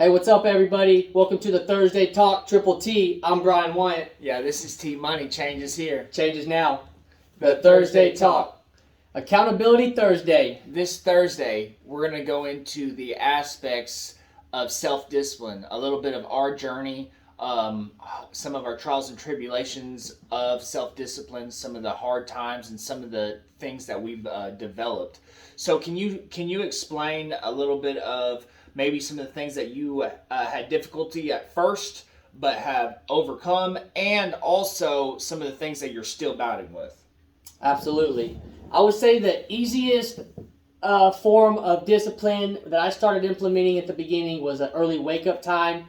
Hey, what's up, everybody? Welcome to the Thursday Talk Triple T. I'm Brian Wyatt. Yeah, this is T Money. Changes here. Changes now. The Thursday Talk. Accountability Thursday. This Thursday, we're going to go into the aspects of self-discipline, a little bit of our journey, some of our trials and tribulations of self-discipline, some of the hard times, and some of the things that we've developed. So can you explain a little bit of maybe some of the things that you had difficulty at first but have overcome, and also some of the things that you're still battling with? Absolutely. I would say the easiest form of discipline that I started implementing at the beginning was an early wake-up time.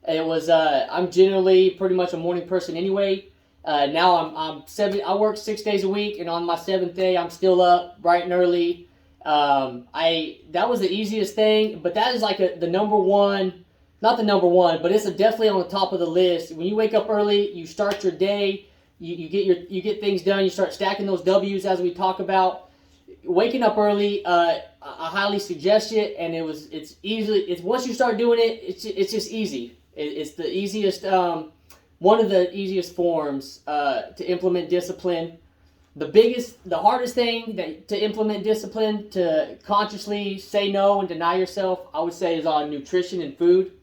It was I'm generally pretty much a morning person anyway. Now I work 6 days a week, and on my seventh day, I'm still up bright and early. That was the easiest thing, but that is like the number one, not the number one, but it's definitely on the top of the list. When you wake up early, you start your day, you get things done, you start stacking those W's as we talk about. Waking up early, I highly suggest it, and it's once you start doing it, it's just easy. It's the easiest, one of the easiest forms to implement discipline. The hardest thing to implement discipline, to consciously say no and deny yourself, I would say, is on nutrition and food.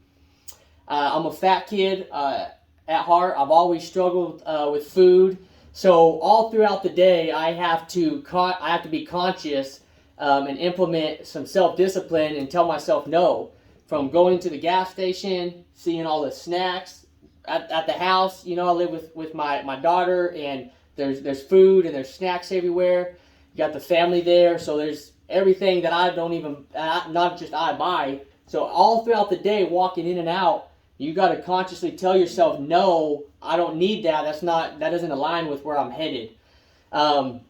I'm a fat kid at heart. I've always struggled with food. So all throughout the day, I have to be conscious and implement some self-discipline and tell myself no. From going to the gas station, seeing all the snacks at the house. You know, I live with my daughter, and there's food and there's snacks everywhere. You got the family there, so there's everything that I don't even, not just I buy. So all throughout the day, walking in and out, you got to consciously tell yourself, no, I don't need that. That doesn't align with where I'm headed. And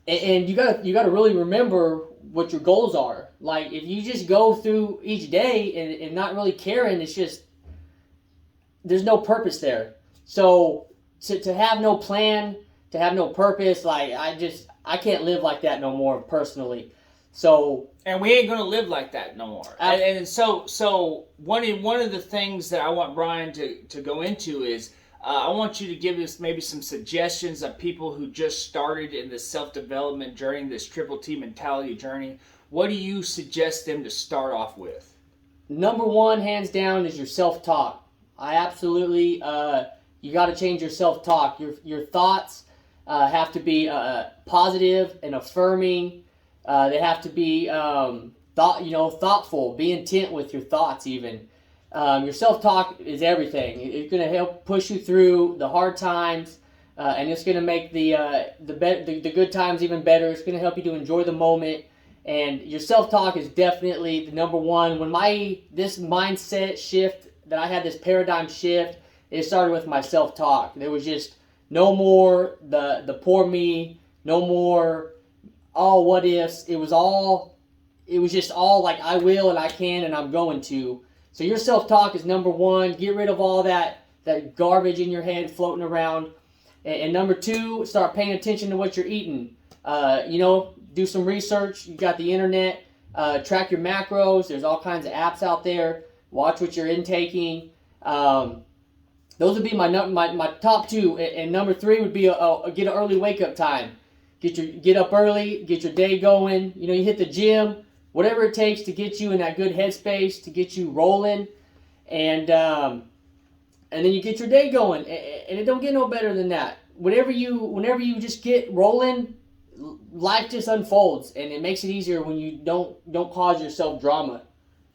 you got to really remember what your goals are. Like, if you just go through each day and not really caring, it's just, there's no purpose there. So to have no plan, to have no purpose, like, I can't live like that no more personally. So, and we ain't gonna live like that no more. And so one of the things that I want Brian to go into is I want you to give us maybe some suggestions of people who just started in this self-development journey, this triple T mentality journey. What do you suggest them to start off with? Number one, hands down, is your self-talk. I absolutely, you got to change your self-talk. Your thoughts have to be positive and affirming. They have to be thoughtful. Be intent with your thoughts. Even your self-talk is everything. It's going to help push you through the hard times, and it's going to make the good times even better. It's going to help you to enjoy the moment. And your self-talk is definitely the number one. When this mindset shift that I had, this paradigm shift, it started with my self-talk. There was just no more the poor me, no more all what ifs. It was just all like, I will and I can and I'm going to. So your self-talk is number one. Get rid of all that garbage in your head floating around. And number two, start paying attention to what you're eating. Do some research. You got the internet. Track your macros. There's all kinds of apps out there. Watch what you're intaking. Those would be my top two. And number three would be get an early wake-up time. Get up early, get your day going. You hit the gym, whatever it takes to get you in that good headspace, to get you rolling, and then you get your day going. And it don't get no better than that. Whenever you just get rolling, life just unfolds, and it makes it easier when you don't cause yourself drama.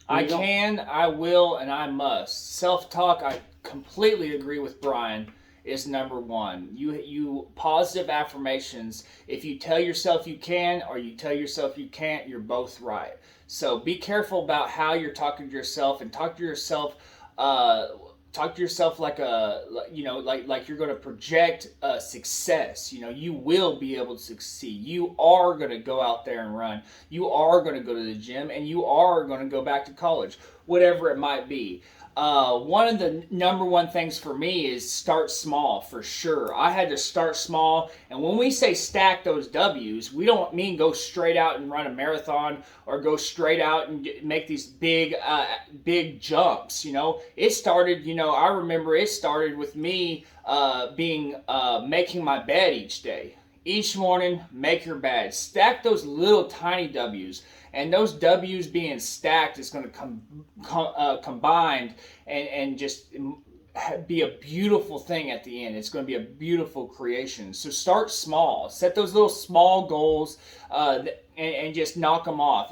I will, and I must. Self-talk, I completely agree with Brian, is number one. You positive affirmations. If you tell yourself you can or you tell yourself you can't, you're both right. So be careful about how you're talking to yourself, and talk to yourself like like you're going to project success. You will be able to succeed. You are going to go out there and run. You are going to go to the gym, and you are going to go back to college. whatever it might be. One of the number one things for me is start small, for sure. I had to start small, and when we say stack those W's, we don't mean go straight out and run a marathon or go straight out and make these big jumps. It started. I remember it started with me making my bed each day. Each morning, make your bed. Stack those little tiny W's. And those W's being stacked is going to combined and just be a beautiful thing at the end. It's going to be a beautiful creation. So start small. Set those little small goals and just knock them off.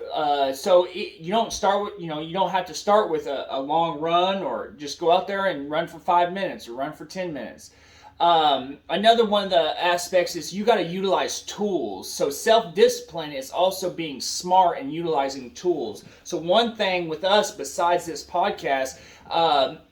So you don't start with, you don't have to start with a long run, or just go out there and run for 5 minutes or run for 10 minutes. Another one of the aspects is you got to utilize tools. So self-discipline is also being smart and utilizing tools. So one thing with us besides this podcast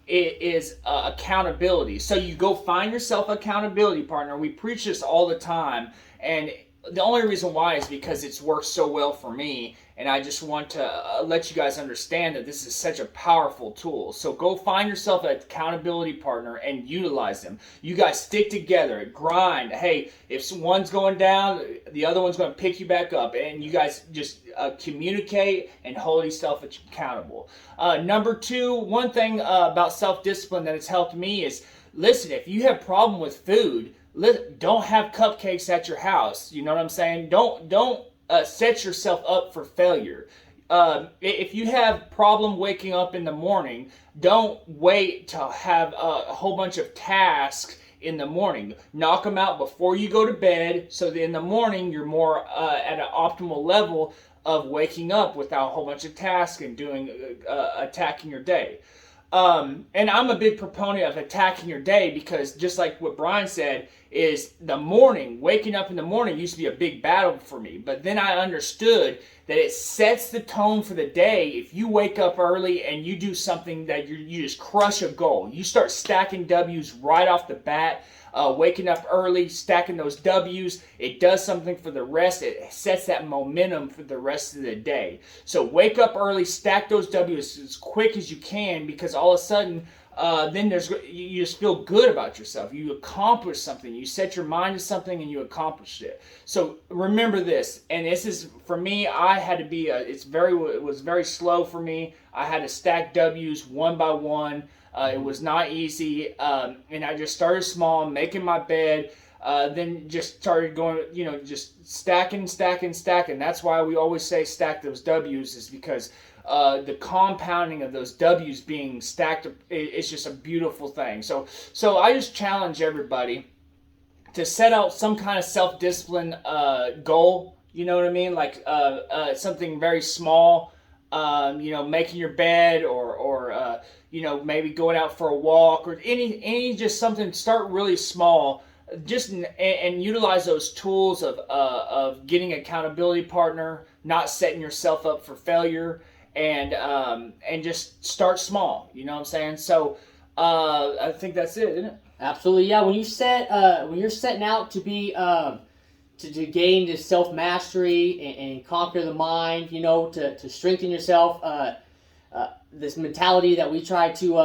is accountability. So you go find yourself an accountability partner. We preach this all the time, and the only reason why is because it's worked so well for me, and I just want to let you guys understand that this is such a powerful tool. So go find yourself an accountability partner and utilize them. You guys stick together, grind. Hey, if one's going down, the other one's going to pick you back up, and you guys just communicate and hold yourself accountable. Number two, one thing about self-discipline that has helped me is, listen, if you have a problem with food, don't have cupcakes at your house. You know what I'm saying? Don't set yourself up for failure. If you have problem waking up in the morning, don't wait to have a whole bunch of tasks in the morning. Knock them out before you go to bed, so that in the morning you're more at an optimal level of waking up without a whole bunch of tasks and attacking your day. And I'm a big proponent of attacking your day, because just like what Brian said, is waking up in the morning used to be a big battle for me. But then I understood that it sets the tone for the day. If you wake up early and you do something that you just crush a goal, you start stacking W's right off the bat. Waking up early, stacking those W's, it does something for the rest. It sets that momentum for the rest of the day. So wake up early, stack those W's as quick as you can, because all of a sudden, then you just feel good about yourself. You accomplish something. You set your mind to something and you accomplished it. So remember this, and this is for me. I had to be. It was very slow for me. I had to stack W's one by one. It was not easy, and I just started small, making my bed, then just started going, just stacking. That's why we always say stack those W's, is because the compounding of those W's being stacked, it's just a beautiful thing. So I just challenge everybody to set out some kind of self-discipline goal, you know what I mean? Like something very small, making your bed, or maybe going out for a walk, or any just something. Start really small, just and utilize those tools of getting an accountability partner, not setting yourself up for failure, and just start small. You know what I'm saying? So I think that's it, isn't it? Absolutely, yeah. When you're setting out to be to gain this self mastery and conquer the mind, to strengthen yourself. This mentality that we're trying to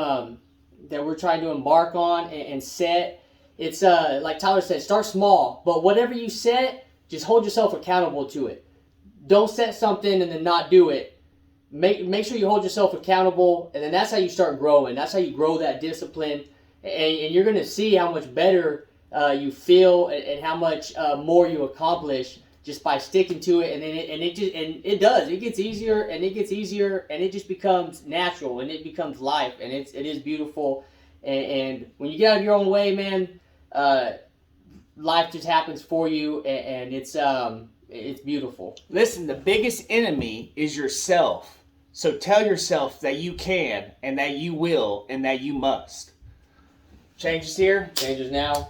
embark on and set. It's like Tyler said, start small, but whatever you set, just hold yourself accountable to it. Don't set something and then not do it. Make sure you hold yourself accountable, and then that's how you start growing. That's how you grow that discipline, and you're going to see how much better you feel and how much more you accomplish just by sticking to it. And then it gets easier and it gets easier, and it just becomes natural, and it becomes life, and it is beautiful. And when you get out of your own way, man, life just happens for you, and it's beautiful. Listen, the biggest enemy is yourself. So tell yourself that you can, and that you will, and that you must. Changes here. Changes now.